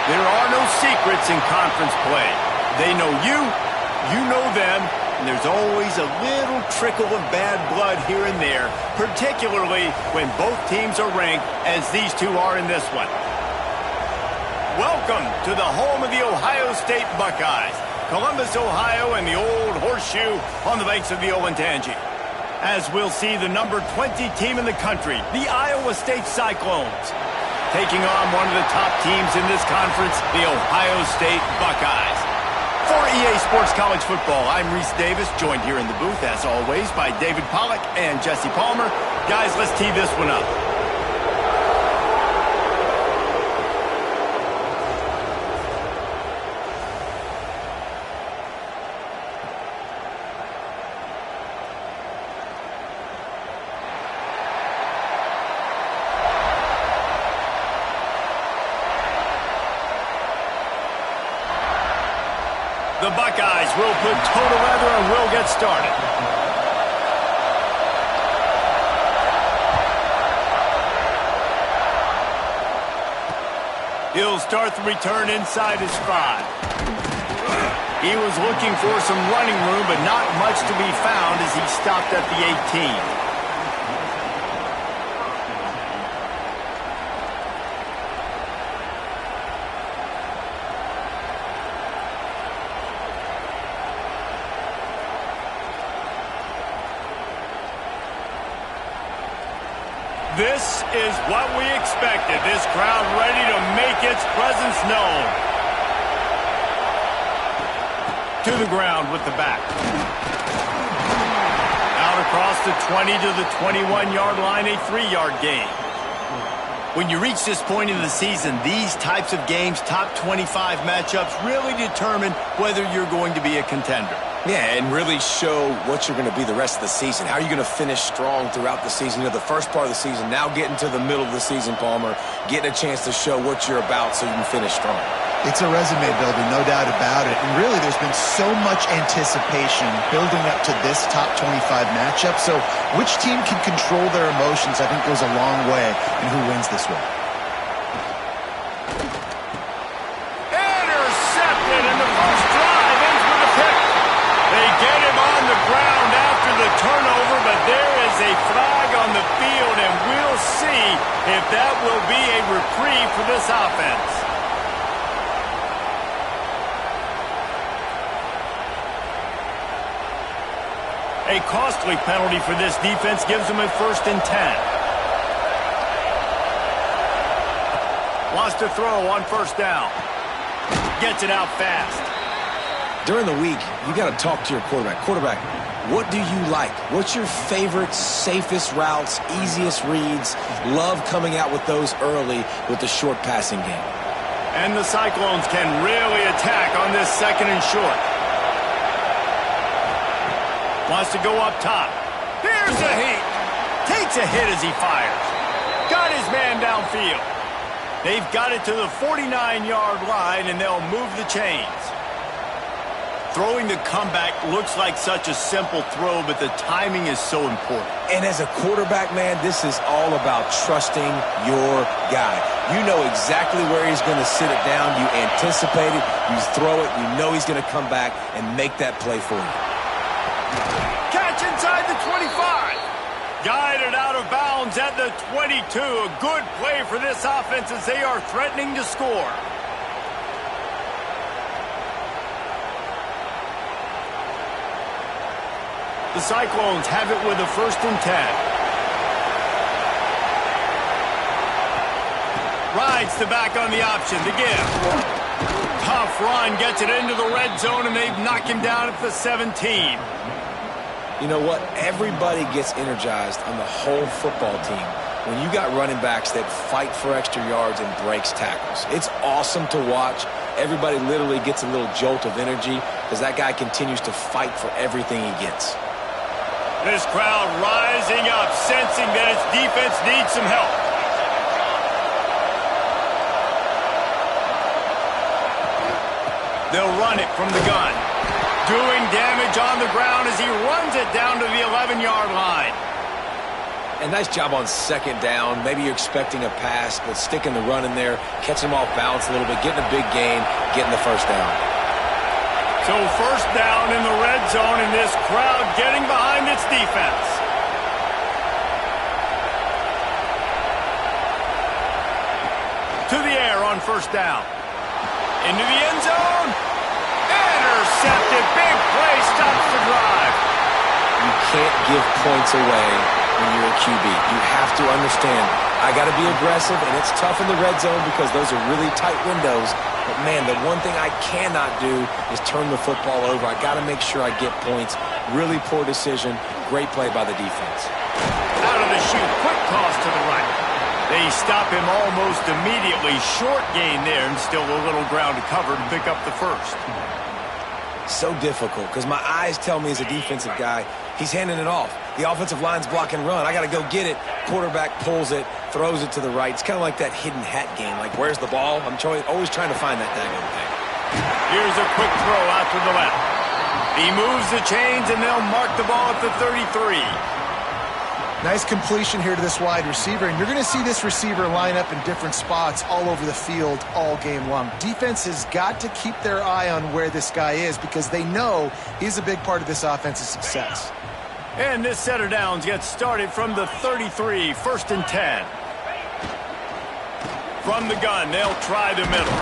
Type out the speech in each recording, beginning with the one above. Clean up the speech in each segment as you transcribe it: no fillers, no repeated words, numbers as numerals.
There are no secrets in conference play. They know you, you know them, and there's always a little trickle of bad blood here and there, particularly when both teams are ranked, as these two are in this one. Welcome to the home of the Ohio State Buckeyes, Columbus, Ohio, and the old horseshoe on the banks of the Olentangy. As we'll see the number 20 team in the country, the Iowa State Cyclones, taking on one of the top teams in this conference, the Ohio State Buckeyes. For EA Sports College Football, I'm Reese Davis, joined here in the booth, as always, by David Pollack and Jesse Palmer. Guys, let's tee this one up. The Buckeyes will put toe to leather and will get started. He'll start the return inside his 5. He was looking for some running room, but not much to be found as he stopped at the 18. This is what we expected. This crowd ready to make its presence known. To the ground with the back. Out across the 20 to the 21-yard line, a 3-yard gain. When you reach this point in the season, these types of games, top 25 matchups, really determine whether you're going to be a contender. Yeah, and really show what you're going to be the rest of the season. How are you going to finish strong throughout the season? You know, the first part of the season, now getting to the middle of the season, Palmer, getting a chance to show what you're about so you can finish strong. It's a resume builder, no doubt about it. And really, there's been so much anticipation building up to this top 25 matchup. So which team can control their emotions, I think, goes a long way in who wins this one. Intercepted, and the first drive ends with a pick. They get him on the ground after the turnover, but there is a flag on the field, and we'll see if that will be a reprieve for this offense. A costly penalty for this defense gives them a 1st and 10. Wants to throw on 1st down. Gets it out fast. During the week, you got to talk to your quarterback. Quarterback, what do you like? What's your favorite, safest routes, easiest reads? Love coming out with those early with the short passing game. And the Cyclones can really attack on this 2nd and short. Wants to go up top. Here's a heat. Takes a hit as he fires. Got his man downfield. They've got it to the 49-yard line, and they'll move the chains. Throwing the comeback looks like such a simple throw, but the timing is so important. And as a quarterback, man, this is all about trusting your guy. You know exactly where he's going to sit it down. You anticipate it. You throw it. You know he's going to come back and make that play for you. Catch inside the 25. Guided out of bounds at the 22. A good play for this offense as they are threatening to score. The Cyclones have it with a 1st and 10. Rides the back on the option to give. Tough run, gets it into the red zone, and they've knocked him down at the 17. You know what? Everybody gets energized on the whole football team when you got running backs that fight for extra yards and breaks tackles. It's awesome to watch. Everybody literally gets a little jolt of energy because that guy continues to fight for everything he gets. This crowd rising up, sensing that its defense needs some help. They'll run it from the gun. Doing damage on the ground as he runs it down to the 11-yard line. And nice job on second down. Maybe you're expecting a pass, but sticking the run in there, catching them off balance a little bit, getting a big gain, getting the first down. So first down in the red zone, and this crowd getting behind its defense. To the air on first down. Into the end zone. Intercepted. Big play stops the drive. You can't give points away when you're a QB. You have to understand, I got to be aggressive, and it's tough in the red zone because those are really tight windows. But, man, the one thing I cannot do is turn the football over. I got to make sure I get points. Really poor decision. Great play by the defense. Out of the chute. Quick toss to the right. They stop him almost immediately. Short gain there, and still a little ground to cover to pick up the first. So difficult because my eyes tell me as a defensive guy, he's handing it off. The offensive line's block and run. I got to go get it. Quarterback pulls it, throws it to the right. It's kind of like that hidden hat game. Like, where's the ball? I'm always trying to find that daggone thing. Here's a quick throw out to the left. He moves the chains, and they'll mark the ball at the 33. Nice completion here to this wide receiver, and you're going to see this receiver line up in different spots all over the field all game long. Defense has got to keep their eye on where this guy is because they know he's a big part of this offense's success. And this set of downs gets started from the 33, first and 10. From the gun, they'll try the middle.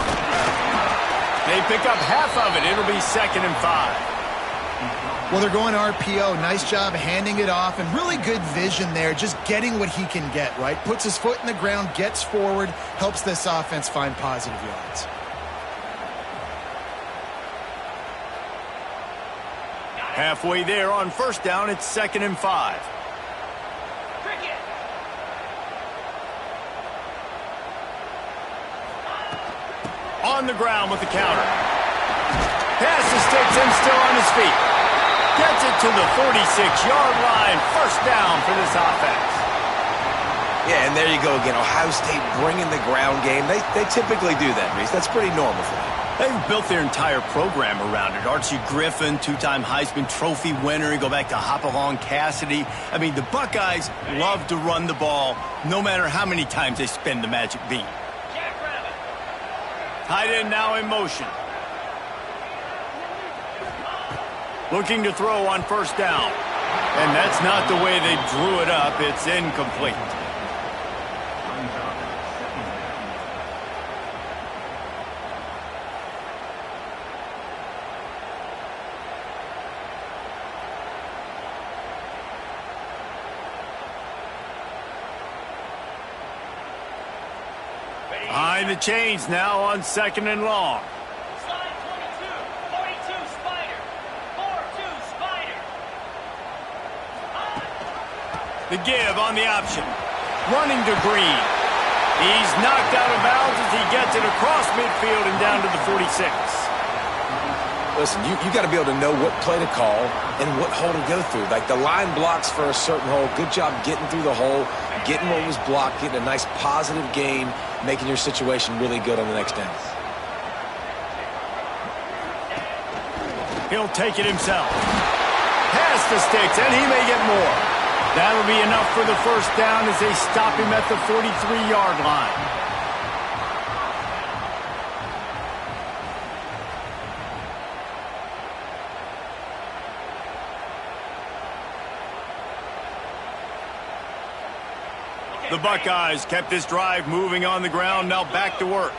They pick up half of it. It'll be 2nd and 5. Well, they're going RPO. Nice job handing it off, and really good vision there, just getting what he can get, right? Puts his foot in the ground, gets forward, helps this offense find positive yards. Halfway there on first down, it's 2nd and 5. On the ground with the counter. Pass to Sticks and still on his feet. Gets it to the 46-yard line. First down for this offense. Yeah, and there you go again. Ohio State bringing the ground game. They typically do that, Reese. That's pretty normal for them. They've built their entire program around it. Archie Griffin, two-time Heisman Trophy winner. You go back to Hopalong Cassidy. I mean, the Buckeyes love to run the ball no matter how many times they spin the magic beat. Tight end now in motion. Looking to throw on first down. And that's not the way they drew it up. It's incomplete. Behind the chains now on 2nd and long. The give on the option. Running to Green. He's knocked out of bounds as he gets it across midfield and down to the 46. Listen, you got to be able to know what play to call and what hole to go through. Like the line blocks for a certain hole. Good job getting through the hole, getting what was blocked, getting a nice positive gain, making your situation really good on the next down. He'll take it himself. Pass to Sticks, and he may get more. That'll be enough for the first down as they stop him at the 43-yard line. The Buckeyes kept this drive moving on the ground, now back to work.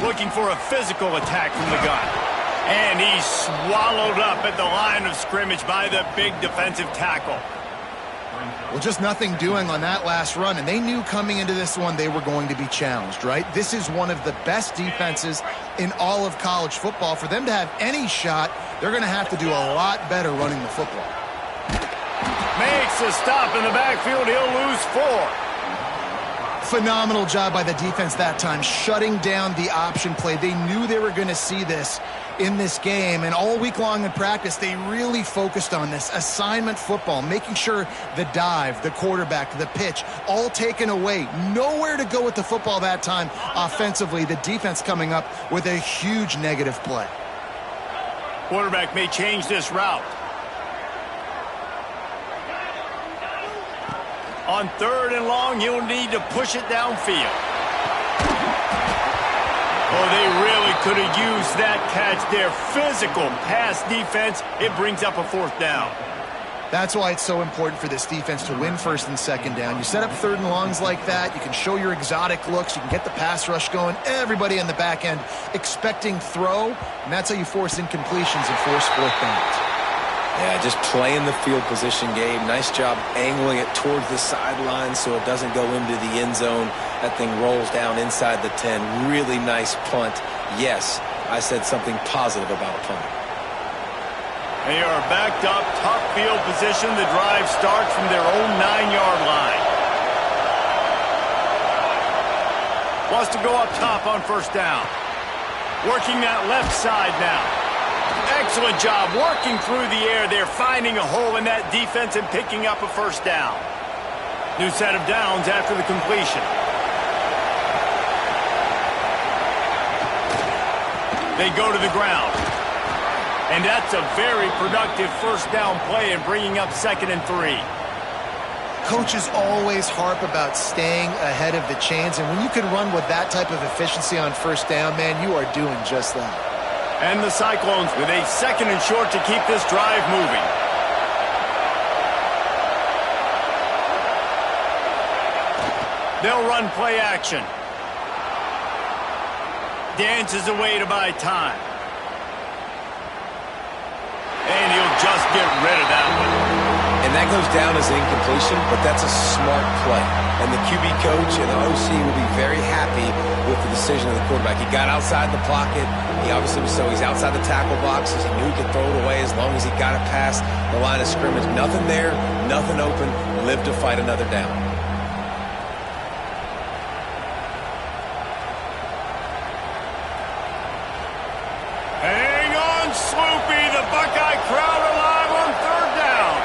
Looking for a physical attack from the gun. And he's swallowed up at the line of scrimmage by the big defensive tackle. Well, just nothing doing on that last run, and they knew coming into this one they were going to be challenged, right? This is one of the best defenses in all of college football. For them to have any shot, they're going to have to do a lot better running the football. Makes a stop in the backfield. He'll lose 4. Phenomenal job by the defense that time, shutting down the option play. They knew they were going to see this in this game, and all week long in practice, they really focused on this assignment football, making sure the dive, the quarterback, the pitch, all taken away. Nowhere to go with the football that time offensively. The defense coming up with a huge negative play. Quarterback may change this route. On 3rd and long, he'll need to push it downfield. Oh, they really could have used that catch there. Physical pass defense. It brings up a 4th down. That's why it's so important for this defense to win 1st and 2nd down. You set up 3rd and longs like that. You can show your exotic looks. You can get the pass rush going. Everybody on the back end expecting throw. And that's how you force incompletions and force 4th downs. Yeah, just playing the field position game. Nice job angling it towards the sideline so it doesn't go into the end zone. That thing rolls down inside the 10. Really nice punt. Yes, I said something positive about a punt. They are backed up, top field position. The drive starts from their own 9-yard line. Wants to go up top on 1st down. Working that left side now. Excellent job working through the air there, finding a hole in that defense and picking up a 1st down. New set of downs after the completion. They go to the ground. And that's a very productive 1st down play and bringing up 2nd and 3. Coaches always harp about staying ahead of the chains, and when you can run with that type of efficiency on 1st down, man, you are doing just that. And the Cyclones with a 2nd and short to keep this drive moving. They'll run play action. Dances away to buy time. And he'll just get rid of that one. And that goes down as an incompletion, but that's a smart play. And the QB coach and the OC will be very happy with the decision of the quarterback. He got outside the pocket. He obviously was he's outside the tackle boxes. He knew he could throw it away as long as he got it past the line of scrimmage. Nothing there, nothing open. Lived to fight another down. Hang on, Sloopy. The Buckeye crowd alive on 3rd down.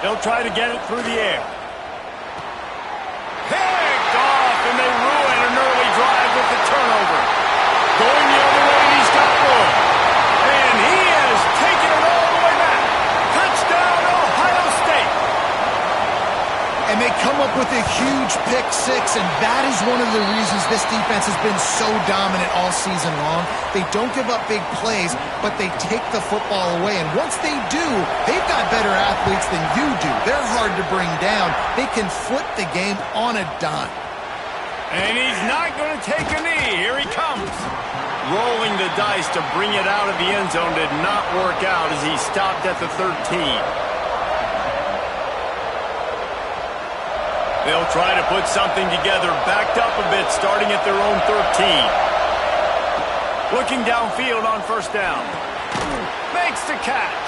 They'll try to get it through the air. Picked off, and they ruin an early drive with the turnover. Going the other way, he's got room. And he has taken it all the way back. Touchdown, Ohio State. And they come up with a huge pick 6, and that is one of the reasons this defense has been so dominant all season long. They don't give up big plays, but they take the football away. And once they do, they've got better athletes than you do. They're hard to bring down. They can flip the game on a dime. And he's not going to take a knee. Here he comes. Rolling the dice to bring it out of the end zone did not work out as he stopped at the 13. They'll try to put something together, backed up a bit, starting at their own 13. Looking downfield on 1st down. Makes the catch.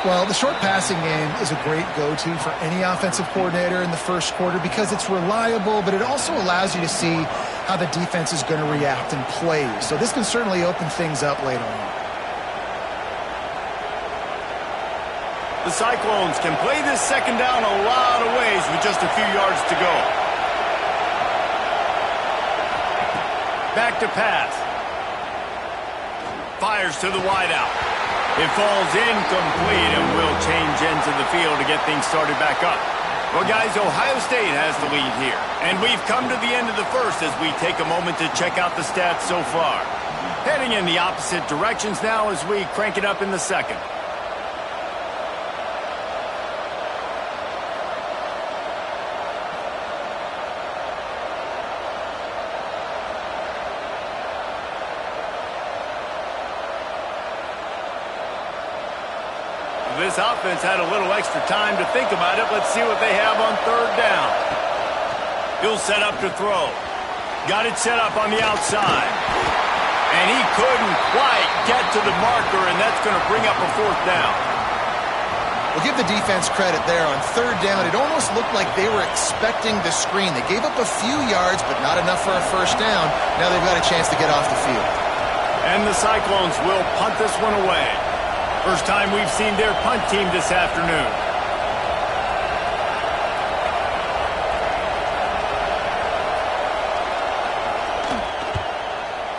Well, the short passing game is a great go-to for any offensive coordinator in the 1st quarter because it's reliable, but it also allows you to see how the defense is going to react and play. So this can certainly open things up later on. The Cyclones can play this 2nd down a lot of ways with just a few yards to go. Back to pass. Fires to the wideout. It falls incomplete and will change ends of the field to get things started back up. Well, guys, Ohio State has the lead here. And we've come to the end of the 1st as we take a moment to check out the stats so far. Heading in the opposite directions now as we crank it up in the 2nd. This offense had a little extra time to think about it. Let's see what they have on 3rd down. He'll set up to throw. Got it set up on the outside. And he couldn't quite get to the marker, and that's going to bring up a 4th down. We'll give the defense credit there. On 3rd down, it almost looked like they were expecting the screen. They gave up a few yards, but not enough for a 1st down. Now they've got a chance to get off the field. And the Cyclones will punt this one away. First time we've seen their punt team this afternoon.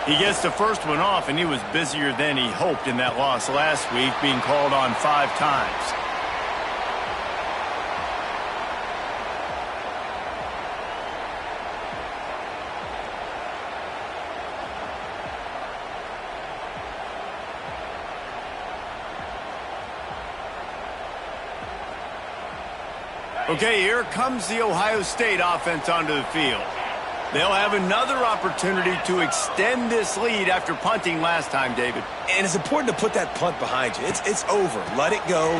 He gets the first one off, and he was busier than he hoped in that loss last week, being called on 5 times. Okay, here comes the Ohio State offense onto the field. They'll have another opportunity to extend this lead after punting last time, David. And it's important to put that punt behind you. It's over. Let it go.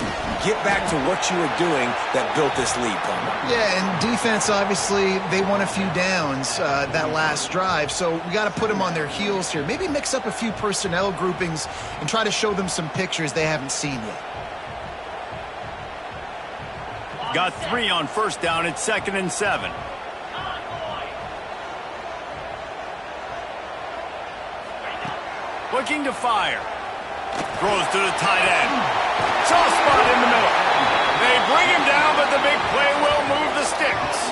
Get back to what you were doing that built this lead, Palmer. Yeah, and defense, obviously, they won a few downs that last drive, so we got to put them on their heels here. Maybe mix up a few personnel groupings and try to show them some pictures they haven't seen yet. Got 3 on first down. It's 2nd and 7. Looking to fire. Throws to the tight end. Soft spot in the middle. They bring him down, but the big play will move the sticks.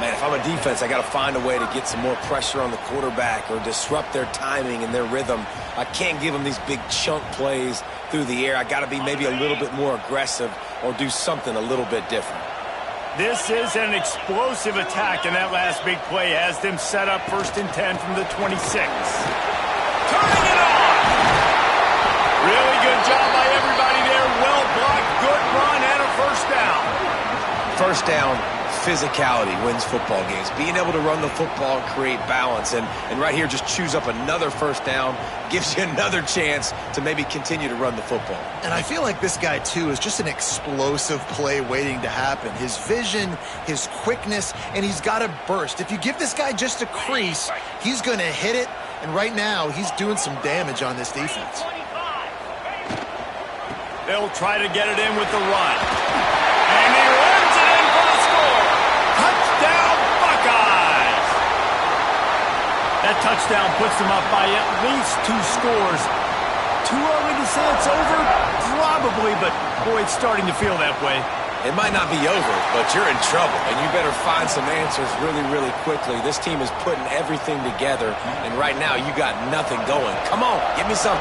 Man, if I'm a defense, I got to find a way to get some more pressure on the quarterback or disrupt their timing and their rhythm. I can't give them these big chunk plays through the air. I got to be maybe a little bit more aggressive or do something a little bit different. This is an explosive attack, and that last big play has them set up 1st and 10 from the 26. Turning it on! Really good job by everybody there. Well blocked, good run, and a first down. First down, physicality wins football games. Being able to run the football and create balance. And right here, just choose up another first down, gives you another chance to maybe continue to run the football. And I feel like this guy, too, is just an explosive play waiting to happen. His vision, his quickness, and he's got a burst. If you give this guy just a crease, he's going to hit it. And right now, he's doing some damage on this defense. They'll try to get it in with the run. And he runs it in for the score. Touchdown, Buckeyes! That touchdown puts them up by at least 2 scores. Too early to say it's over? Probably, but boy, it's starting to feel that way. It might not be over, but you're in trouble, and you better find some answers really, really quickly. This team is putting everything together, and right now you got nothing going. Come on, give me something.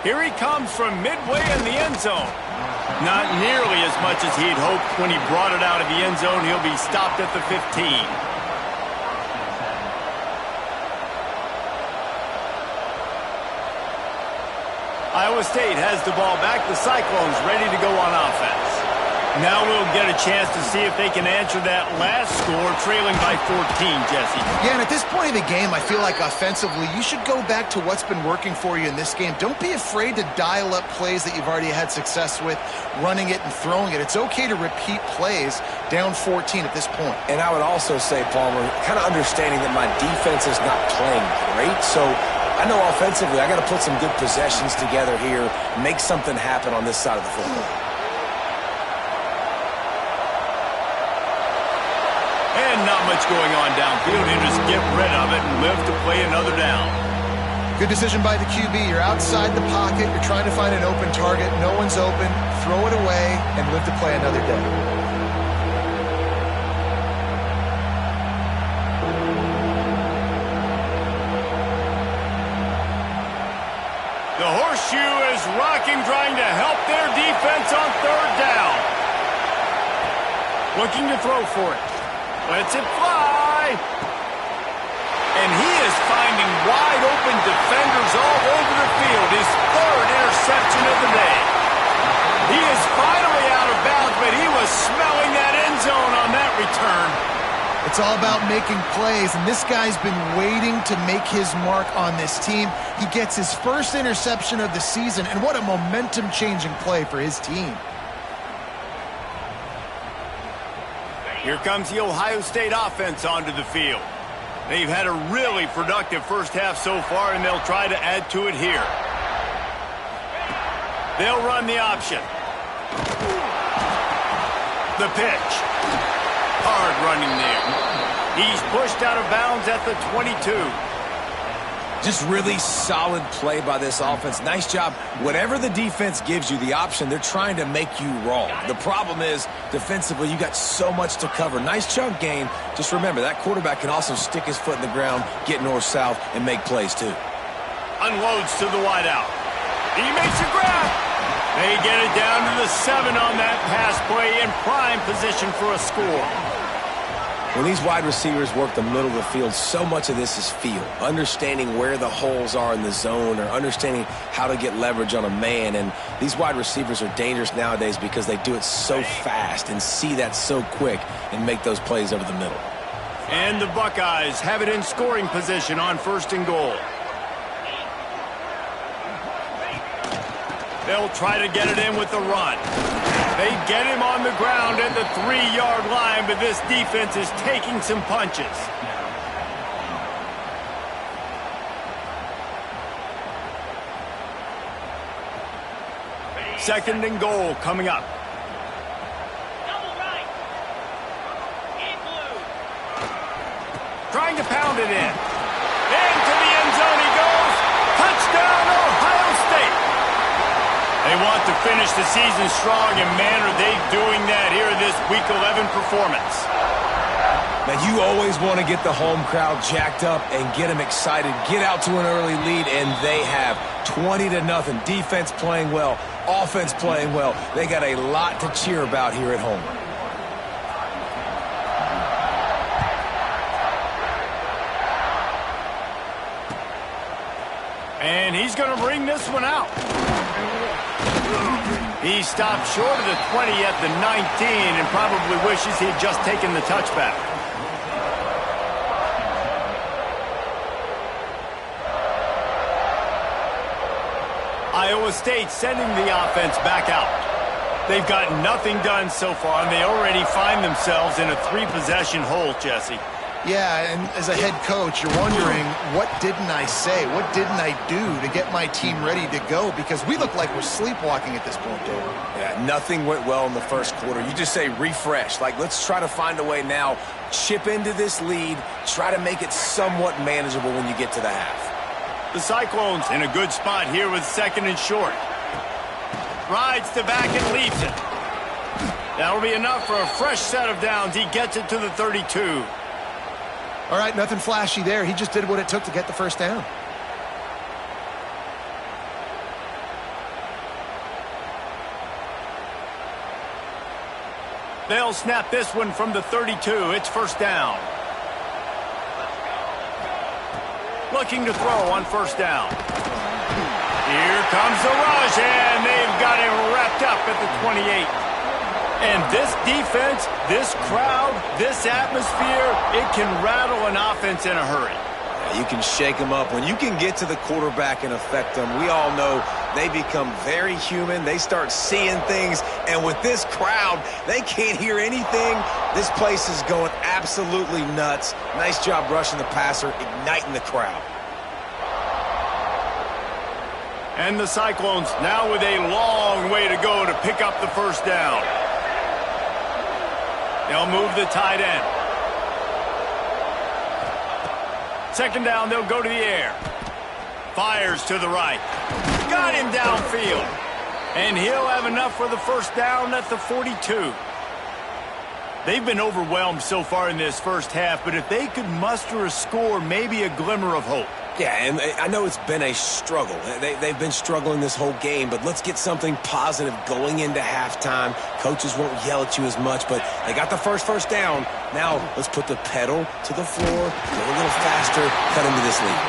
Here he comes from midway in the end zone. Not nearly as much as he'd hoped when he brought it out of the end zone. He'll be stopped at the 15. Iowa State has the ball back. The Cyclones ready to go on offense. Now we'll get a chance to see if they can answer that last score, trailing by 14, Jesse. Yeah, and at this point in the game, I feel like offensively, you should go back to what's been working for you in this game. Don't be afraid to dial up plays that you've already had success with, running it and throwing it. It's okay to repeat plays down 14 at this point. And I would also say, Palmer, kind of understanding that my defense is not playing great, so I know offensively I got to put some good possessions together here, make something happen on this side of the football. And not much going on downfield. You just get rid of it and live to play another down. Good decision by the QB. You're outside the pocket. You're trying to find an open target. No one's open. Throw it away and live to play another day. The horseshoe is rocking, trying to help their defense on 3rd down. Looking to throw for it. Lets it fly. And he is finding wide open defenders all over the field. His 3rd interception of the day. He is finally out of bounds, but he was smelling that end zone on that return. It's all about making plays, and this guy's been waiting to make his mark on this team. He gets his 1st interception of the season, and what a momentum-changing play for his team. Here comes the Ohio State offense onto the field. They've had a really productive first half so far, and they'll try to add to it here. They'll run the option. The pitch. Hard running there. He's pushed out of bounds at the 22. Just really solid play by this offense. Nice job. Whatever the defense gives you the option, they're trying to make you wrong. The problem is, defensively, you got so much to cover. Nice chunk gain. Just remember, that quarterback can also stick his foot in the ground, get north-south, and make plays too. Unloads to the wideout. He makes a grab. They get it down to the 7 on that pass play in prime position for a score. When these wide receivers work the middle of the field, so much of this is feel. Understanding where the holes are in the zone or understanding how to get leverage on a man. And these wide receivers are dangerous nowadays because they do it so fast and see that so quick and make those plays over the middle. And the Buckeyes have it in scoring position on 1st and goal. They'll try to get it in with the run. They get him on the ground at the 3-yard line, but this defense is taking some punches. Second and goal coming up. Trying to pound it in. Into the end zone he goes. Touchdown, Ohio State. They want to finish the season strong, and man, are they doing that here in this Week 11 performance. Now, you always want to get the home crowd jacked up and get them excited, get out to an early lead, and they have 20-0. Defense playing well, offense playing well. They got a lot to cheer about here at home. And he's going to bring this one out. He stopped short of the 20 at the 19 and probably wishes he had just taken the touchback. Iowa State sending the offense back out. They've got nothing done so far, and they already find themselves in a 3-possession hole, Jesse. Yeah, and as a head coach, you're wondering, what didn't I say? What didn't I do to get my team ready to go? Because we look like we're sleepwalking at this point, Dave. Yeah, nothing went well in the first quarter. You just say refresh. Like, let's try to find a way now, chip into this lead, try to make it somewhat manageable when you get to the half. The Cyclones in a good spot here with 2nd and short. Rides to back and leaves it. That'll be enough for a fresh set of downs. He gets it to the 32. All right, nothing flashy there. He just did what it took to get the first down. They'll snap this one from the 32. It's 1st down. Looking to throw on 1st down. Here comes the rush, and they've got him wrapped up at the 28. And this defense, this crowd, this atmosphere, it can rattle an offense in a hurry. You can shake them up. When you can get to the quarterback and affect them, we all know they become very human. They start seeing things. And with this crowd, they can't hear anything. This place is going absolutely nuts. Nice job rushing the passer, igniting the crowd. And the Cyclones now with a long way to go to pick up the 1st down. They'll move the tight end. 2nd down, they'll go to the air. Fires to the right. Got him downfield. And he'll have enough for the 1st down at the 42. They've been overwhelmed so far in this first half, but if they could muster a score, maybe a glimmer of hope. Yeah, and I know it's been a struggle. They've been struggling this whole game, but let's get something positive going into halftime. Coaches won't yell at you as much, but they got the first down. Now let's put the pedal to the floor, go a little faster, cut into this lead.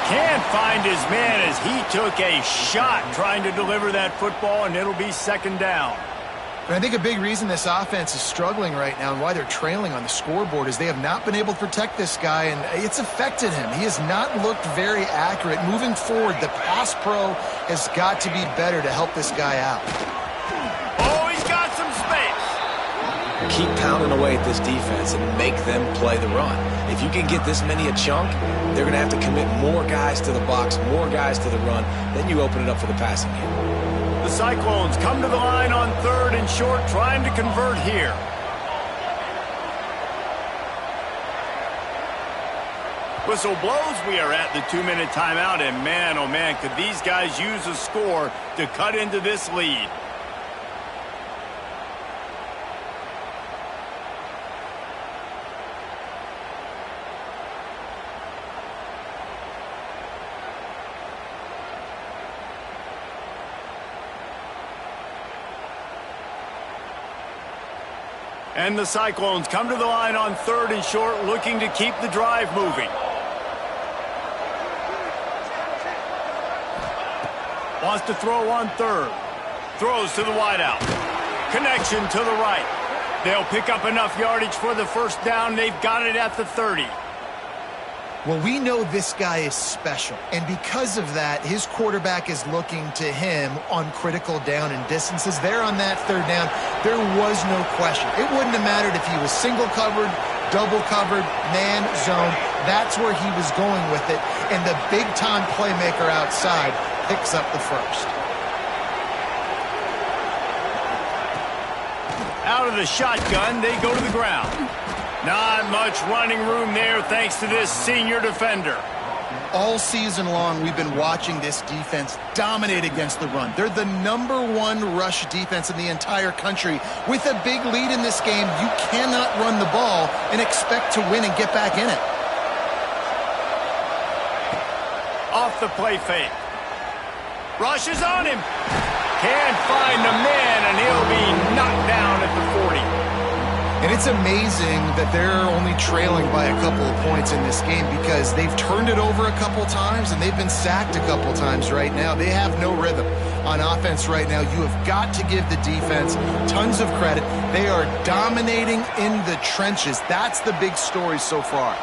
Can't find his man as he took a shot trying to deliver that football, and it'll be 2nd down. And I think a big reason this offense is struggling right now and why they're trailing on the scoreboard is they have not been able to protect this guy, and it's affected him. He has not looked very accurate. Moving forward, the pass pro has got to be better to help this guy out. Oh, he's got some space. Keep pounding away at this defense and make them play the run. If you can get this many a chunk, they're going to have to commit more guys to the box, more guys to the run. Then you open it up for the passing game. The Cyclones come to the line on 3rd and short, trying to convert here. Whistle blows, we are at the 2-minute timeout, and man, oh man, could these guys use a score to cut into this lead. And the Cyclones come to the line on 3rd and short, looking to keep the drive moving. Wants to throw on 3rd. Throws to the wideout. Connection to the right. They'll pick up enough yardage for the first down. They've got it at the 30. Well, we know this guy is special, and because of that, his quarterback is looking to him on critical down and distances. There on that 3rd down, there was no question. It wouldn't have mattered if he was single covered, double covered, man, zone. That's where he was going with it, and the big-time playmaker outside picks up the first. Out of the shotgun, they go to the ground. Not much running room there thanks to this senior defender. All season long, we've been watching this defense dominate against the run. They're the #1 rush defense in the entire country. With a big lead in this game, you cannot run the ball and expect to win and get back in it. Off the play fake. Rushes on him. Can't find the man, and he'll be knocked down at the 40. And it's amazing that they're only trailing by a couple of points in this game because they've turned it over a couple times and they've been sacked a couple times right now. They have no rhythm on offense right now. You have got to give the defense tons of credit. They are dominating in the trenches. That's the big story so far.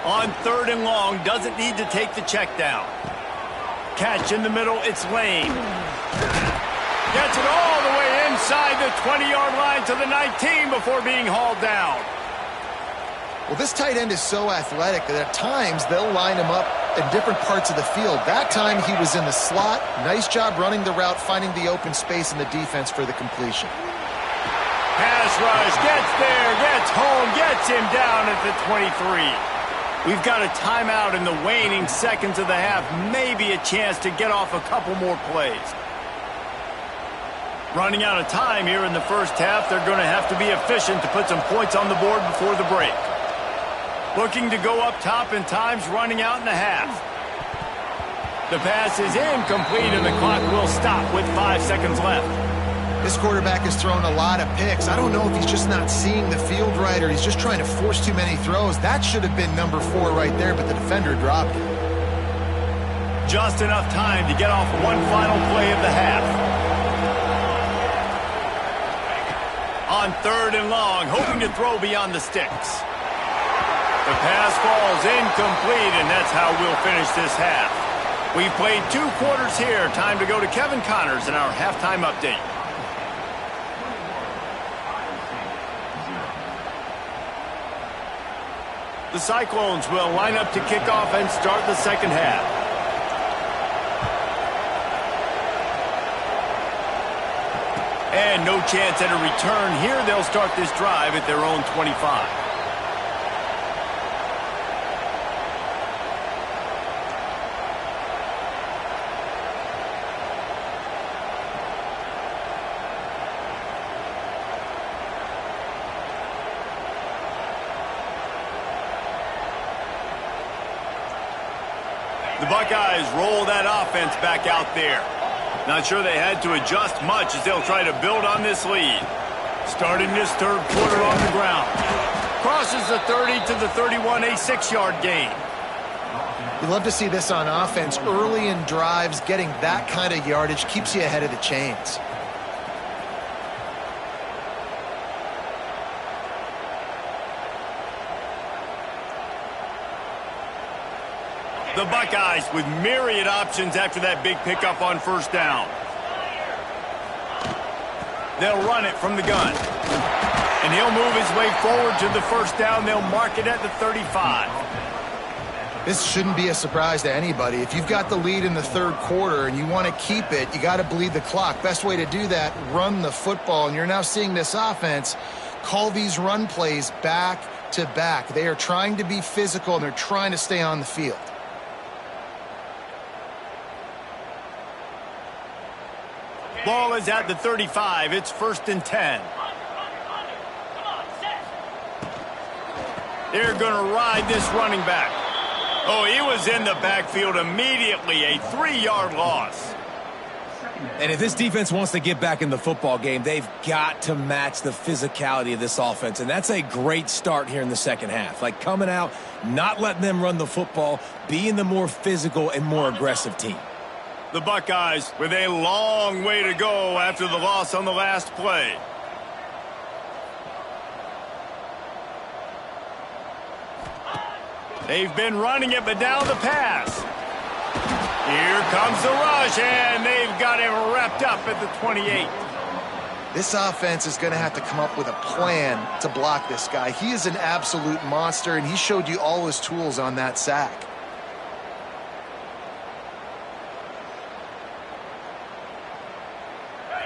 On 3rd and long, doesn't need to take the check down. Catch in the middle, it's Lane. Gets it all the way inside the 20-yard line to the 19 before being hauled down. Well, this tight end is so athletic that at times they'll line him up in different parts of the field. That time he was in the slot. Nice job running the route, finding the open space in the defense for the completion. Pass rush, gets there, gets home, gets him down at the 23. We've got a timeout in the waning seconds of the half. Maybe a chance to get off a couple more plays. Running out of time here in the first half. They're going to have to be efficient to put some points on the board before the break. Looking to go up top, and time's running out in the half. The pass is incomplete, and the clock will stop with 5 seconds left. This quarterback has thrown a lot of picks. I don't know if he's just not seeing the field right or he's just trying to force too many throws. That should have been number 4 right there, but the defender dropped it. Just enough time to get off one final play of the half. On 3rd and long, hoping to throw beyond the sticks. The pass falls incomplete, and that's how we'll finish this half. We've played 2 quarters here. Time to go to Kevin Connors in our halftime update. The Cyclones will line up to kick off and start the second half. And no chance at a return here. They'll start this drive at their own 25. The Buckeyes roll that offense back out there. Not sure they had to adjust much as they'll try to build on this lead. Starting this 3rd quarter on the ground. Crosses the 30 to the 31, a 6-yard gain. You love to see this on offense. Early in drives, getting that kind of yardage keeps you ahead of the chains. The Buckeyes with myriad options after that big pickup on 1st down. They'll run it from the gun. And he'll move his way forward to the 1st down. They'll mark it at the 35. This shouldn't be a surprise to anybody. If you've got the lead in the third quarter and you want to keep it, you got to bleed the clock. Best way to do that, run the football. And you're now seeing this offense call these run plays back to back. They are trying to be physical, and they're trying to stay on the field. Ball is at the 35. It's 1st and 10. They're going to ride this running back. Oh, he was in the backfield immediately. A 3-yard loss. And if this defense wants to get back in the football game, they've got to match the physicality of this offense. And that's a great start here in the second half. Like coming out, not letting them run the football, being the more physical and more aggressive team. The Buckeyes with a long way to go after the loss on the last play. They've been running it, but now the pass. Here comes the rush, and they've got him wrapped up at the 28. This offense is going to have to come up with a plan to block this guy. He is an absolute monster, and he showed you all his tools on that sack.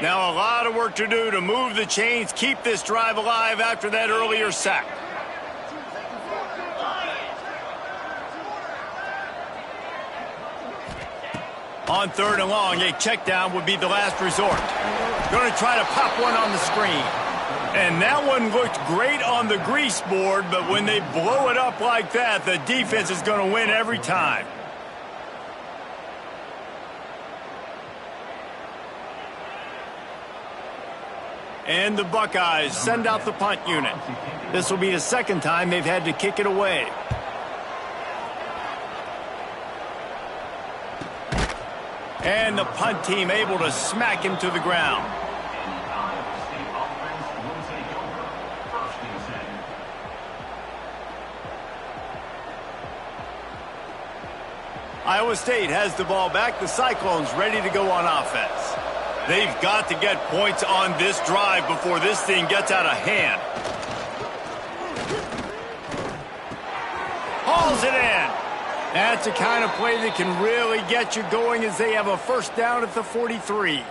Now a lot of work to do to move the chains, keep this drive alive after that earlier sack. On 3rd and long, a check down would be the last resort. Going to try to pop one on the screen. And that one looked great on the grease board, but when they blow it up like that, the defense is going to win every time. And the Buckeyes send out the punt unit. This will be the second time they've had to kick it away. And the punt team able to smack him to the ground. Iowa State has the ball back. The Cyclones ready to go on offense. They've got to get points on this drive before this thing gets out of hand. Hauls it in. That's the kind of play that can really get you going as they have a first down at the 43.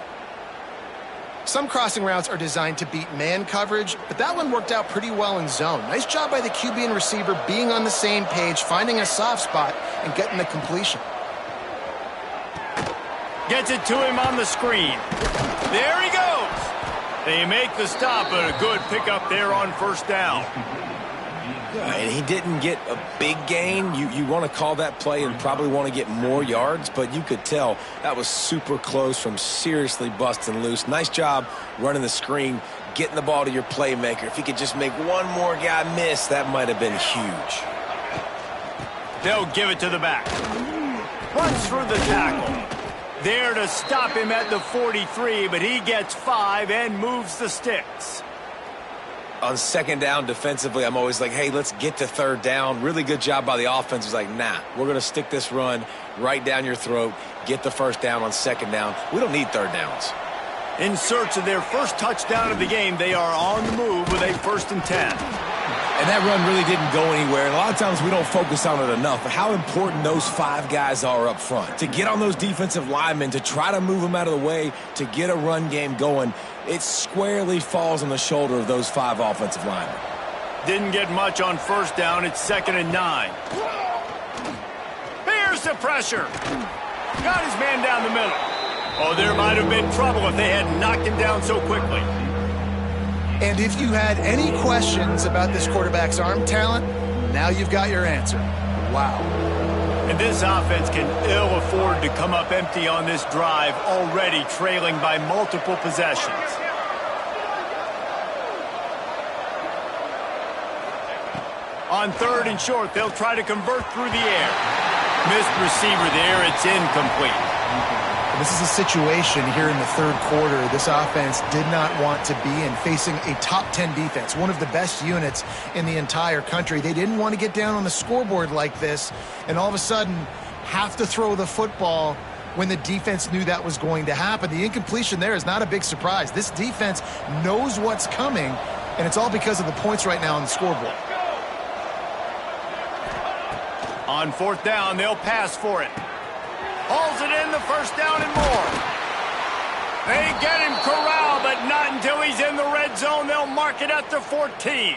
Some crossing routes are designed to beat man coverage, but that one worked out pretty well in zone. Nice job by the QB and receiver being on the same page, finding a soft spot, and getting the completion. Gets it to him on the screen. There he goes. They make the stop, but a good pickup there on first down. And he didn't get a big gain. You want to call that play and probably want to get more yards, but you could tell that was super close from seriously busting loose. Nice job running the screen, getting the ball to your playmaker. If he could just make one more guy miss, that might have been huge. They'll give it to the back. Runs through the tackle. There to stop him at the 43, but he gets 5 and moves the sticks. On second down defensively, I'm always like, hey, let's get to third down. Really good job by the offense. It's like, nah, we're going to stick this run right down your throat, get the first down on second down. We don't need third downs. In search of their first touchdown of the game, they are on the move with a 1st and 10. And that run really didn't go anywhere. And a lot of times we don't focus on it enough, but how important those 5 guys are up front. To get on those defensive linemen, to try to move them out of the way, to get a run game going, it squarely falls on the shoulder of those 5 offensive linemen. Didn't get much on first down. It's 2nd and 9. Here's the pressure. Got his man down the middle. Oh, there might have been trouble if they had knocked him down so quickly. And if you had any questions about this quarterback's arm talent, now you've got your answer. Wow. And this offense can ill afford to come up empty on this drive, already trailing by multiple possessions. On 3rd and short, they'll try to convert through the air. Missed receiver there. It's incomplete. This is a situation here in the third quarter this offense did not want to be in, facing a top 10 defense, one of the best units in the entire country. They didn't want to get down on the scoreboard like this and all of a sudden have to throw the football when the defense knew that was going to happen. The incompletion there is not a big surprise. This defense knows what's coming, and it's all because of the points right now on the scoreboard. On On fourth down, they'll pass for it. Hauls it in, the first down and more. They get him corralled, but not until he's in the red zone. They'll mark it at the 14.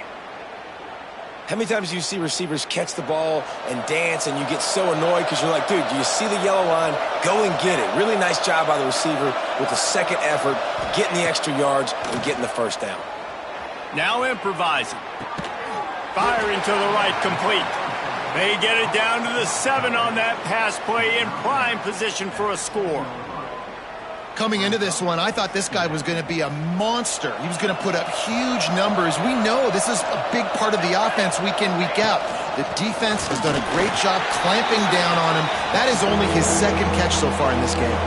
How many times do you see receivers catch the ball and dance and you get so annoyed because you're like, dude, do you see the yellow line? Go and get it. Really nice job by the receiver with the second effort, getting the extra yards and getting the first down. Now improvising. Firing to the right, complete. They get it down to the 7 on that pass play in prime position for a score. Coming into this one, I thought this guy was going to be a monster. He was going to put up huge numbers. We know this is a big part of the offense week in, week out. The defense has done a great job clamping down on him. That is only his second catch so far in this game.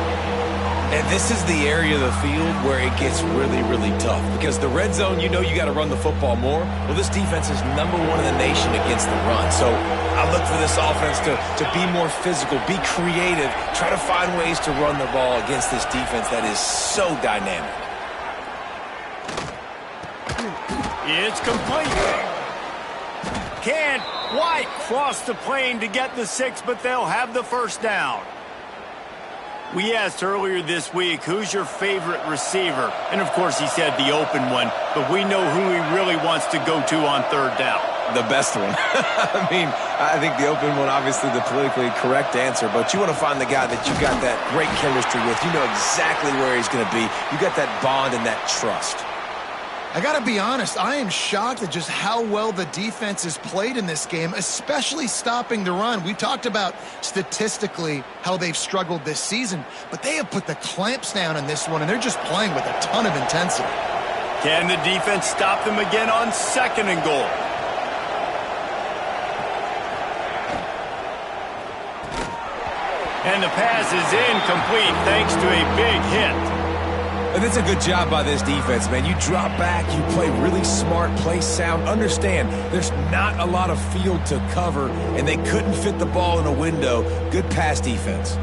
And this is the area of the field where it gets really, really tough. Because the red zone, you know you got to run the football more. Well, this defense is #1 in the nation against the run. So I look for this offense to be more physical, be creative, try to find ways to run the ball against this defense that is so dynamic. It's complete. Can't quite cross the plane to get the 6, but they'll have the first down. We asked earlier this week, who's your favorite receiver? And, of course, he said the open one, but we know who he really wants to go to on third down. The best one. I mean, I think the open one, obviously the politically correct answer, but you want to find the guy that you got that great chemistry with. You know exactly where he's going to be. You got that bond and that trust. I got to be honest, I am shocked at just how well the defense has played in this game, especially stopping the run. We talked about statistically how they've struggled this season, but they have put the clamps down in this one, and they're just playing with a ton of intensity. Can the defense stop them again on 2nd and goal? And the pass is incomplete thanks to a big hit. And it's a good job by this defense, man. You drop back, you play really smart, play sound. Understand, there's not a lot of field to cover, and they couldn't fit the ball in a window. Good pass defense.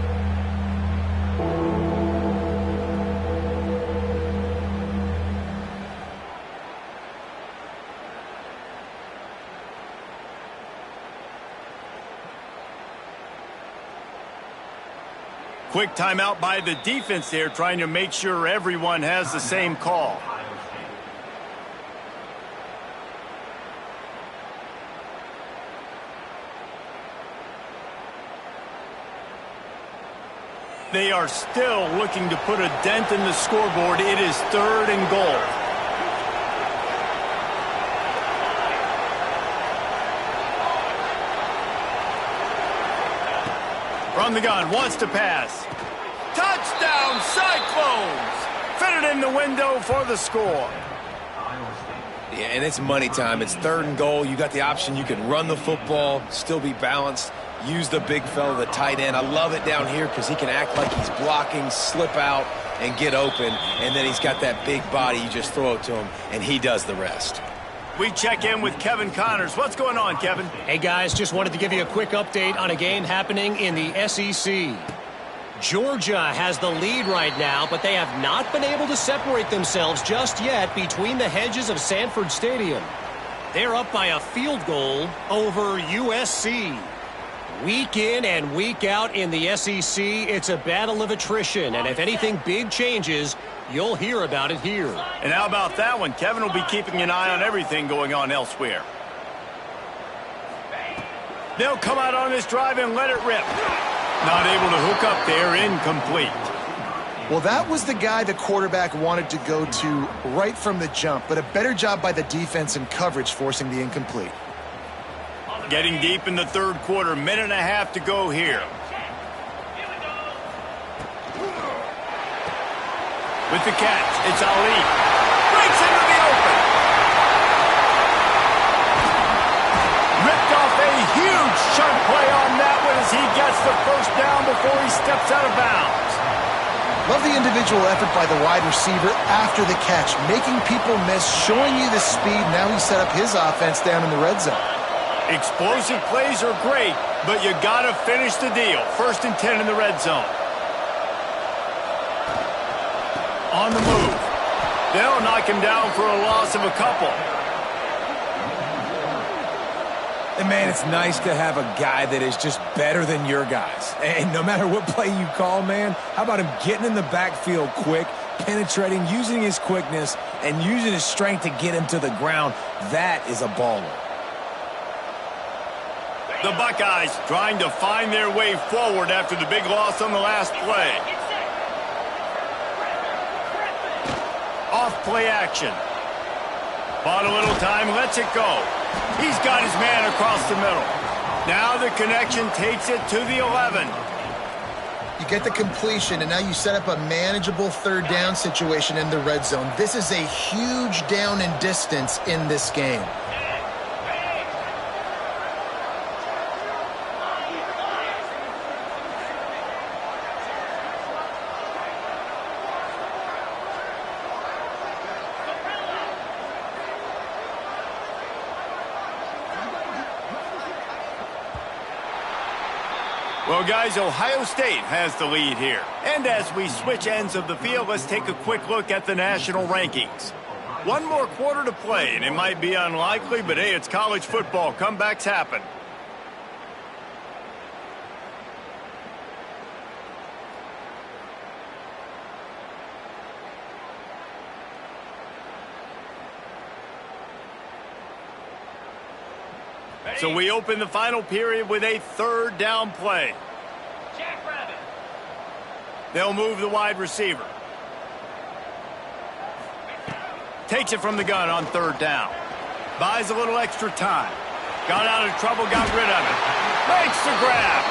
Quick timeout by the defense there, trying to make sure everyone has the same call. They are still looking to put a dent in the scoreboard. It is 3rd and goal. From the gun, wants to pass. Touchdown, Cyclones! Fitted in the window for the score. Yeah, and it's money time. It's 3rd and goal. You got the option. You can run the football, still be balanced, use the big fella, the tight end. I love it down here because he can act like he's blocking, slip out, and get open. And then he's got that big body. You just throw it to him, and he does the rest. We check in with Kevin Connors. What's going on, Kevin? Hey, guys, just wanted to give you a quick update on a game happening in the SEC. Georgia has the lead right now, but they have not been able to separate themselves just yet between the hedges of Sanford Stadium. They're up by a field goal over USC. Week in and week out in the SEC, it's a battle of attrition, and if anything big changes, you'll hear about it here. And how about that one? Kevin will be keeping an eye on everything going on elsewhere. They'll come out on this drive and let it rip. Not able to hook up there, incomplete. Well, that was the guy the quarterback wanted to go to right from the jump, but a better job by the defense and coverage forcing the incomplete. Getting deep in the 3rd quarter, minute and a half to go here. With the catch, it's Ali. Breaks into the open. Ripped off a huge chunk play on that one as he gets the first down before he steps out of bounds. Love the individual effort by the wide receiver after the catch, making people miss, showing you the speed. Now he set up his offense down in the red zone. Explosive plays are great, but you got to finish the deal. 1st and 10 in the red zone. On the move. They'll knock him down for a loss of a couple. And, man, it's nice to have a guy that is just better than your guys. And no matter what play you call, man, how about him getting in the backfield quick, penetrating, using his quickness, and using his strength to get him to the ground? That is a baller. The Buckeyes trying to find their way forward after the big loss on the last play. Off play action. Bought a little time, lets it go. He's got his man across the middle. Now the connection takes it to the 11. You get the completion, and now you set up a manageable third down situation in the red zone. This is a huge down in distance in this game. Well, guys, Ohio State has the lead here. And as we switch ends of the field, let's take a quick look at the national rankings. One more quarter to play, and it might be unlikely, but hey, it's college football. Comebacks happen. So we open the final period with a third down play. They'll move the wide receiver. Takes it from the gun on third down. Buys a little extra time. Got out of trouble, got rid of it. Makes the grab.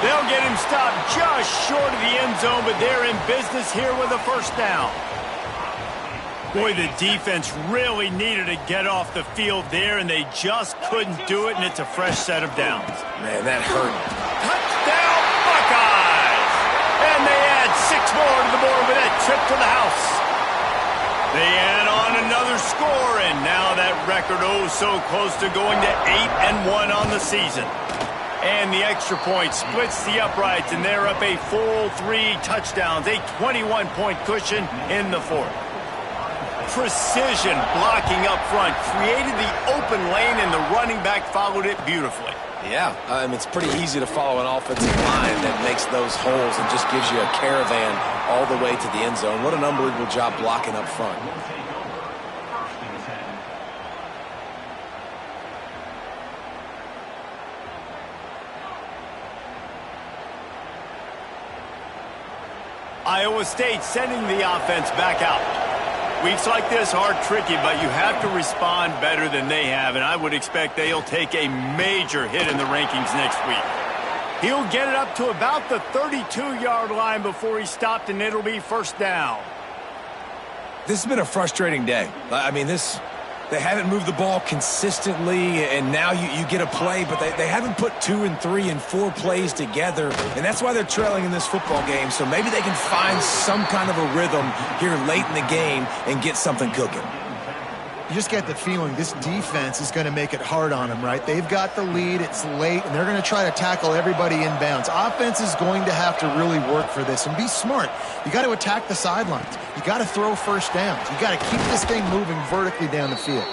They'll get him stopped just short of the end zone, but they're in business here with a first down. Boy, the defense really needed to get off the field there, and they just couldn't do it, and it's a fresh set of downs. Man, that hurt. Touchdown, Buckeyes! And they add 6 more to the board with that trip to the house. They add on another score, and now that record so close to going to 8-1 on the season. And the extra point splits the uprights, and they're up a full 3 touchdowns, a 21-point cushion in the fourth. Precision blocking up front created the open lane, and the running back followed it beautifully. Yeah, it's pretty easy to follow an offensive line that makes those holes and just gives you a caravan all the way to the end zone. What an unbelievable job blocking up front. Iowa State sending the offense back out. Weeks like this are tricky, but you have to respond better than they have, and I would expect they'll take a major hit in the rankings next week. He'll get it up to about the 32-yard line before he's stopped, and it'll be first down. This has been a frustrating day. I mean, they haven't moved the ball consistently, and now you get a play, but they haven't put 2 and 3 and 4 plays together, and that's why they're trailing in this football game. So maybe they can find some kind of a rhythm here late in the game and get something cooking. You just get the feeling this defense is going to make it hard on them, right? They've got the lead, it's late, and they're going to try to tackle everybody inbounds. Offense is going to have to really work for this and be smart. You got to attack the sidelines. You got to throw first downs. You got to keep this thing moving vertically down the field.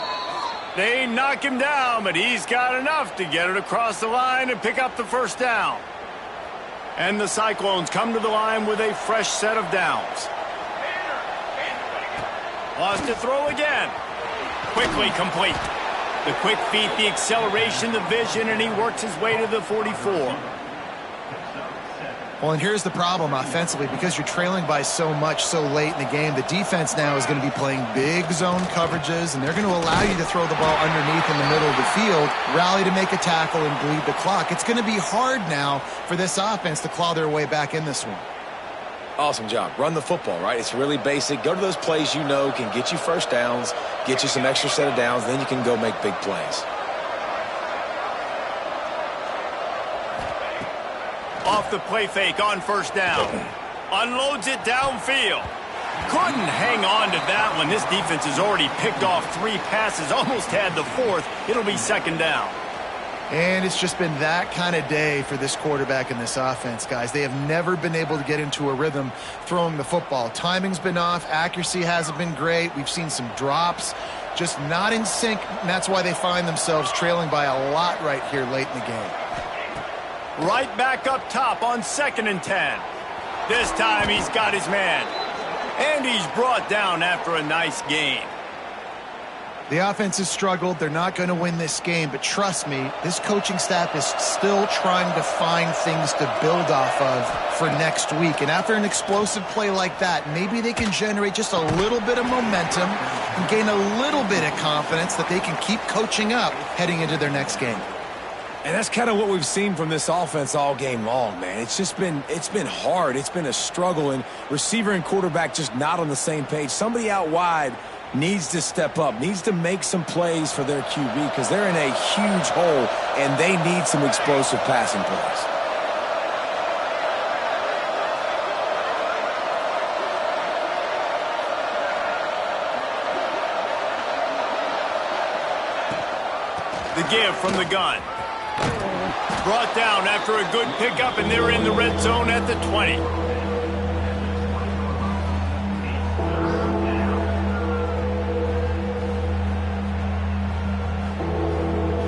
They knock him down, but he's got enough to get it across the line and pick up the first down. And the Cyclones come to the line with a fresh set of downs. Lost to throw again. Quickly complete. The quick feet, the acceleration, the vision, and he works his way to the 44. Well, and here's the problem offensively. Because you're trailing by so much so late in the game, the defense now is going to be playing big zone coverages, and they're going to allow you to throw the ball underneath in the middle of the field, rally to make a tackle, and bleed the clock. It's going to be hard now for this offense to claw their way back in this one. Awesome job. Run the football, right? It's really basic. Go to those plays you know can get you first downs, get you some extra set of downs, then you can go make big plays. Off the play fake on first down. Unloads it downfield. Couldn't hang on to that one. This defense has already picked off 3 passes, almost had the 4th. It'll be second down. And it's just been that kind of day for this quarterback and this offense, guys. They have never been able to get into a rhythm throwing the football. Timing's been off. Accuracy hasn't been great. We've seen some drops. Just not in sync, and that's why they find themselves trailing by a lot right here late in the game. Right back up top on 2nd and 10. This time he's got his man. And he's brought down after a nice gain. The offense has struggled. They're not going to win this game, but trust me, this coaching staff is still trying to find things to build off of for next week. And after an explosive play like that, maybe they can generate just a little bit of momentum and gain a little bit of confidence that they can keep coaching up heading into their next game. And that's kind of what we've seen from this offense all game long, man. It's been hard. It's been a struggle, and receiver and quarterback just not on the same page. Somebody out wide needs to step up, needs to make some plays for their QB because they're in a huge hole, and they need some explosive passing plays. The give from the gun. Brought down after a good pickup, and they're in the red zone at the 20.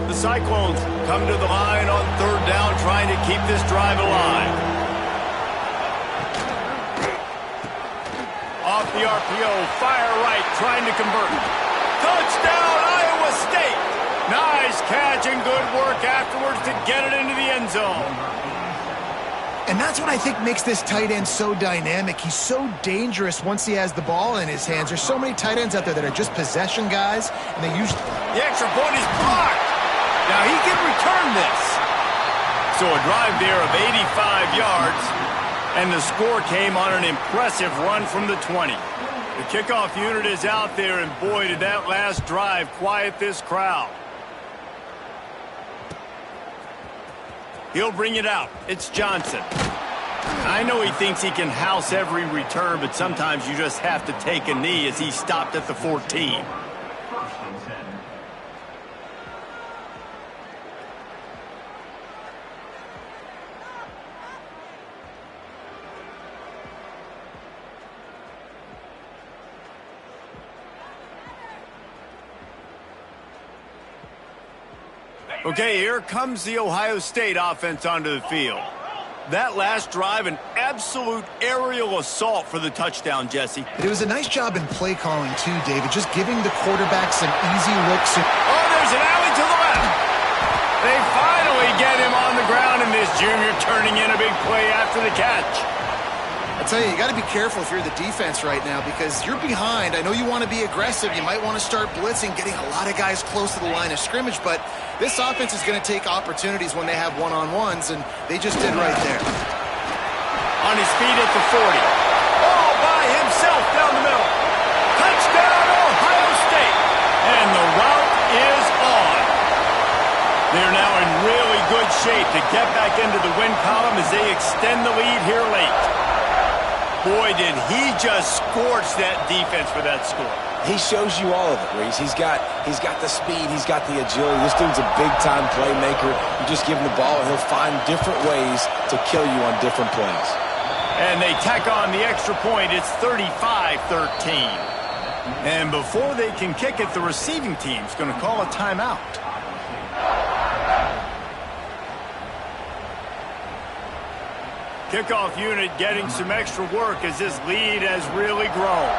The Cyclones come to the line on 3rd down, trying to keep this drive alive. Off the RPO, fire right, trying to convert. Touchdown, Iowa State! Nice catch and good work afterwards to get it into the end zone. And that's what I think makes this tight end so dynamic. He's so dangerous once he has the ball in his hands. There's so many tight ends out there that are just possession guys, and they usually... The extra point is blocked. Now he can return this. So a drive there of 85 yards, and the score came on an impressive run from the 20. The kickoff unit is out there, and boy, did that last drive quiet this crowd. He'll bring it out. It's Johnson. I know he thinks he can house every return, but sometimes you just have to take a knee as he stopped at the 14. Okay, here comes the Ohio State offense onto the field. That last drive, an absolute aerial assault for the touchdown, Jesse. It was a nice job in play calling, too, David, just giving the quarterback some easy looks. Oh, there's an alley to the left. They finally get him on the ground, and this junior turning in a big play after the catch. I tell you, you got to be careful if you're the defense right now because you're behind. I know you want to be aggressive. You might want to start blitzing, getting a lot of guys close to the line of scrimmage, but this offense is going to take opportunities when they have one-on-ones, and they just did right there. On his feet at the 40. All by himself down the middle. Touchdown, Ohio State. And the route is on. They're now in really good shape to get back into the win column as they extend the lead here late. Boy, did he just scorch that defense for that score. He shows you all of it, Reese. He's got the speed, he's got the agility. This dude's a big-time playmaker. You just give him the ball, and he'll find different ways to kill you on different plays. And they tack on the extra point. It's 35-13. And before they can kick it, the receiving team's going to call a timeout. Kickoff unit getting some extra work as this lead has really grown.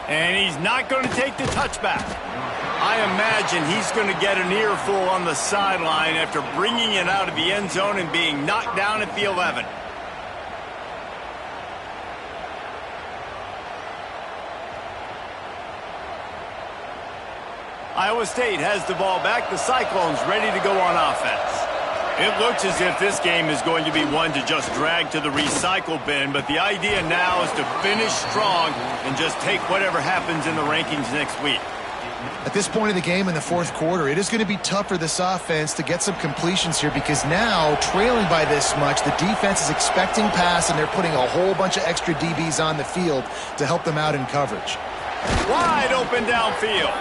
And he's not going to take the touchback. I imagine he's going to get an earful on the sideline after bringing it out of the end zone and being knocked down at the 11. Iowa State has the ball back. The Cyclones ready to go on offense. It looks as if this game is going to be one to just drag to the recycle bin, but the idea now is to finish strong and just take whatever happens in the rankings next week. At this point of the game in the fourth quarter, it is going to be tough for this offense to get some completions here because now, trailing by this much, the defense is expecting pass, and they're putting a whole bunch of extra DBs on the field to help them out in coverage. Wide open downfield.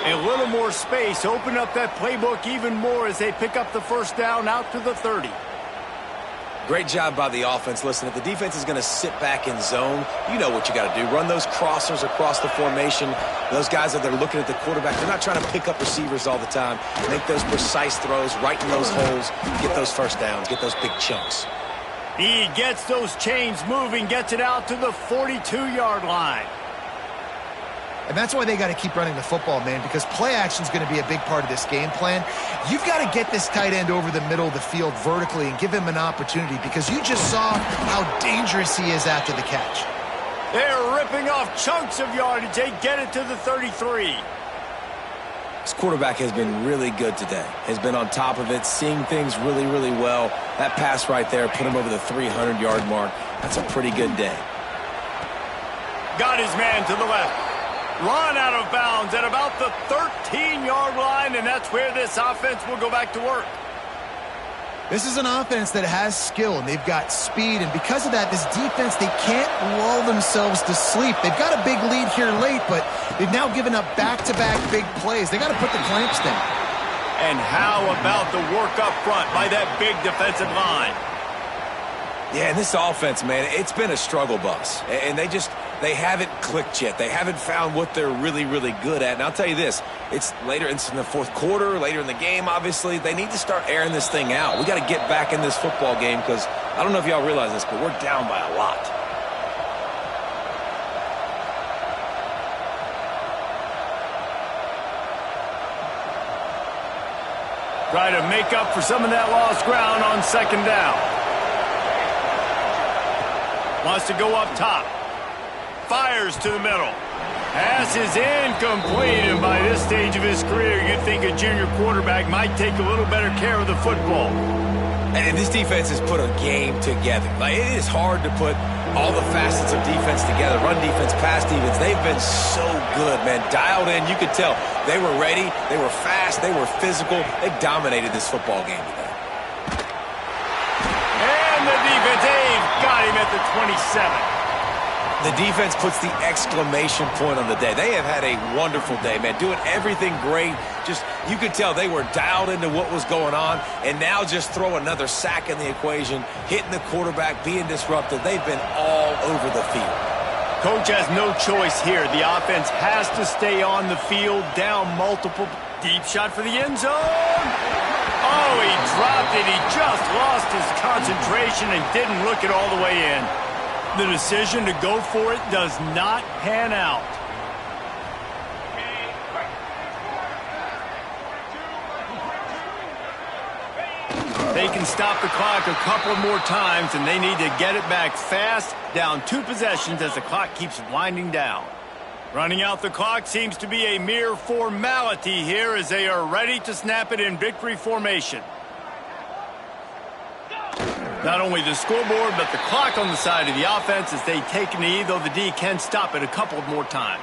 A little more space, open up that playbook even more as they pick up the first down out to the 30. Great job by the offense. Listen, if the defense is going to sit back in zone, you know what you got to do. Run those crossers across the formation. Those guys that are looking at the quarterback, they're not trying to pick up receivers all the time. Make those precise throws, right in those holes, get those first downs, get those big chunks. He gets those chains moving, gets it out to the 42-yard line. And that's why they got to keep running the football, man, because play action is going to be a big part of this game plan. You've got to get this tight end over the middle of the field vertically and give him an opportunity, because you just saw how dangerous he is after the catch. They're ripping off chunks of yardage. They get it to the 33. This quarterback has been really good today. Has been on top of it, seeing things really, really well. That pass right there put him over the 300-yard mark. That's a pretty good day. Got his man to the left. Run out of bounds at about the 13-yard line, and that's where this offense will go back to work. This is an offense that has skill, and they've got speed, and because of that, this defense, they can't lull themselves to sleep. They've got a big lead here late, but they've now given up back-to-back big plays. They got to put the clamps down. And how about the work up front by that big defensive line? Yeah, and this offense, man, it's been a struggle bus. And they haven't clicked yet. They haven't found what they're really, really good at. And I'll tell you this, it's in the fourth quarter, later in the game, obviously. They need to start airing this thing out. We got to get back in this football game, because I don't know if y'all realize this, but we're down by a lot. Try to make up for some of that lost ground on second down. Wants to go up top. Fires to the middle. Pass is incomplete, and by this stage of his career, you'd think a junior quarterback might take a little better care of the football. And this defense has put a game together. Like, it is hard to put all the facets of defense together. Run defense, pass defense. They've been so good, man. Dialed in. You could tell they were ready. They were fast. They were physical. They dominated this football game today. And the defense, they've got him at the 27. The defense puts the exclamation point on the day. They have had a wonderful day, man. Doing everything great. Just, you could tell they were dialed into what was going on. And now just throw another sack in the equation, hitting the quarterback, being disruptive. They've been all over the field. Coach has no choice here. The offense has to stay on the field, down multiple. Deep shot for the end zone. Oh, he dropped it. He just lost his concentration and didn't look it all the way in. The decision to go for it does not pan out. They can stop the clock a couple more times, and they need to get it back fast, down 2 possessions as the clock keeps winding down. Running out the clock seems to be a mere formality here as they are ready to snap it in victory formation. Not only the scoreboard, but the clock on the side of the offense as they take a knee, though the D can stop it a couple more times.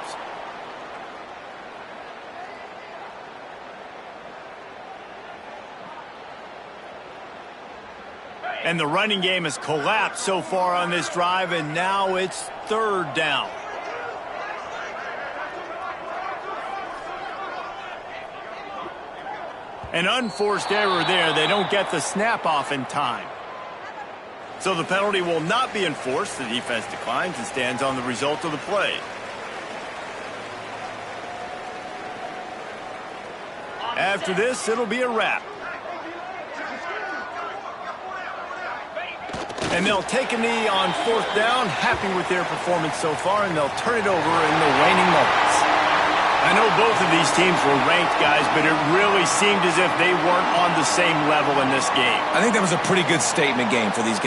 And the running game has collapsed so far on this drive, and now it's third down. An unforced error there. They don't get the snap off in time. So the penalty will not be enforced. The defense declines and stands on the result of the play. After this, it'll be a wrap. And they'll take a knee on fourth down, happy with their performance so far, and they'll turn it over in the waning moments. I know both of these teams were ranked, guys, but it really seemed as if they weren't on the same level in this game. I think that was a pretty good statement game for these guys.